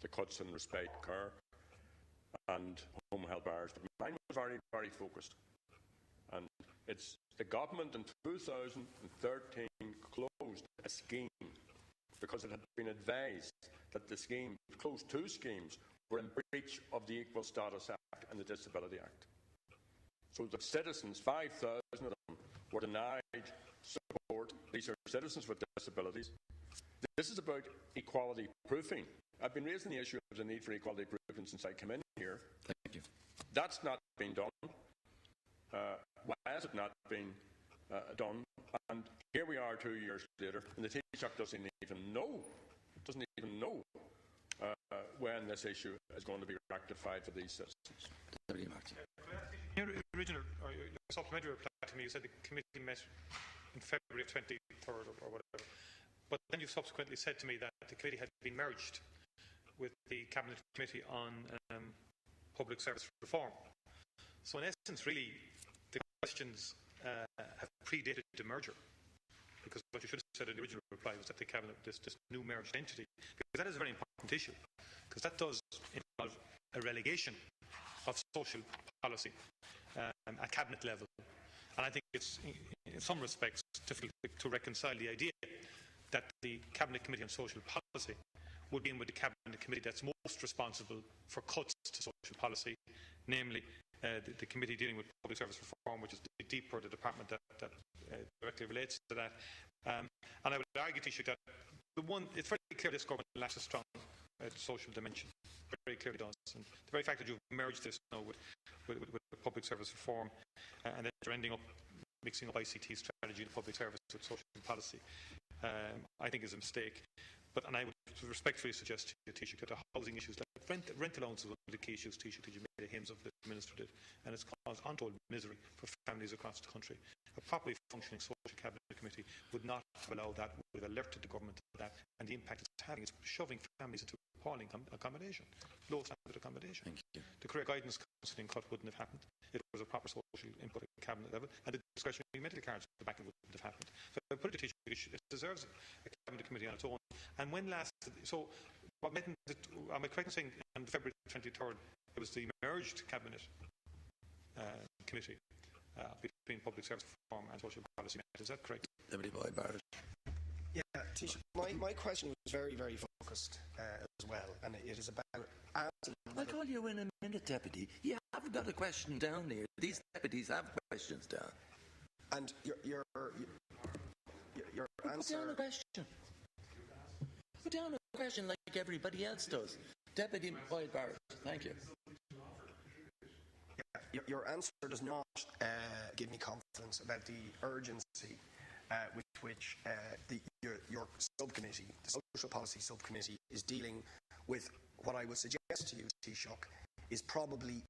the cuts in respite care and home help hours. But mine was very, very focused. And it's the government in 2013 closed a scheme because it had been advised that the scheme, closed 2 schemes, were in breach of the Equal Status Act and the Disability Act. So the citizens, 5,000 of them, were denied support. These are citizens with disabilities. This is about equality proofing. I've been raising the issue of the need for equality proofing since I came in here. Thank you. That's not been done. Why has it not been done? And here we are 2 years later, and the Taoiseach doesn't even know when this issue is going to be rectified for these citizens. Your original or your supplementary reply to me, you said the committee met in February of 23rd or whatever, but then you subsequently said to me that the committee had been merged with the Cabinet Committee on Public Service Reform. So in essence, really, the questions have predated the merger, because what you should have said in the original reply was that the Cabinet, this new merged entity, because that is a very important issue, because that does involve a relegation of social policy at Cabinet level. And I think it's, in some respects, difficult to reconcile the idea that the Cabinet Committee on Social Policy would be in with the Cabinet Committee that's most responsible for cuts to social policy, namely the committee dealing with public service reform, which is deeper the department that directly relates to that. And I would argue, Taoiseach, that it's very clear this government lacks a strong social dimension. Very clearly does. And the very fact that you've merged this now with public service reform and that you're ending up mixing up ICT strategy and public service with social policy, I think is a mistake. And I would respectfully suggest to you, Taoiseach, that the housing issues, like rent allowance is one of the key issues, Taoiseach, that you made a hymns of the Minister did, and it's caused untold misery for families across the country. A properly functioning social cabinet committee would not have allowed that, would have alerted the government to that, and the impact it's having is shoving families into appalling accommodation, low standard accommodation. Thank you. The career guidance counselling cut wouldn't have happened. It was a proper social input at the cabinet level, and the discretionary medical cards at the back of it wouldn't have happened. So I put it to Taoiseach, it deserves a cabinet committee on its own. And when last, so what am I correct in saying on February 23rd it was the merged cabinet committee between public service reform and social policy? Is that correct? Deputy Boyd Barrett. Yeah, Taoiseach, my question was very, very focused as well, and it is about. I'll call you in a minute, Deputy. You haven't got a question down there. These deputies have questions down. And your answer. Put down a question. Put down a question like everybody else does. Deputy Boyd Barrett. Thank you. Your answer does not give me confidence about the urgency with which your subcommittee, the Social Policy Subcommittee, is dealing with what I would suggest to you, Taoiseach, is probably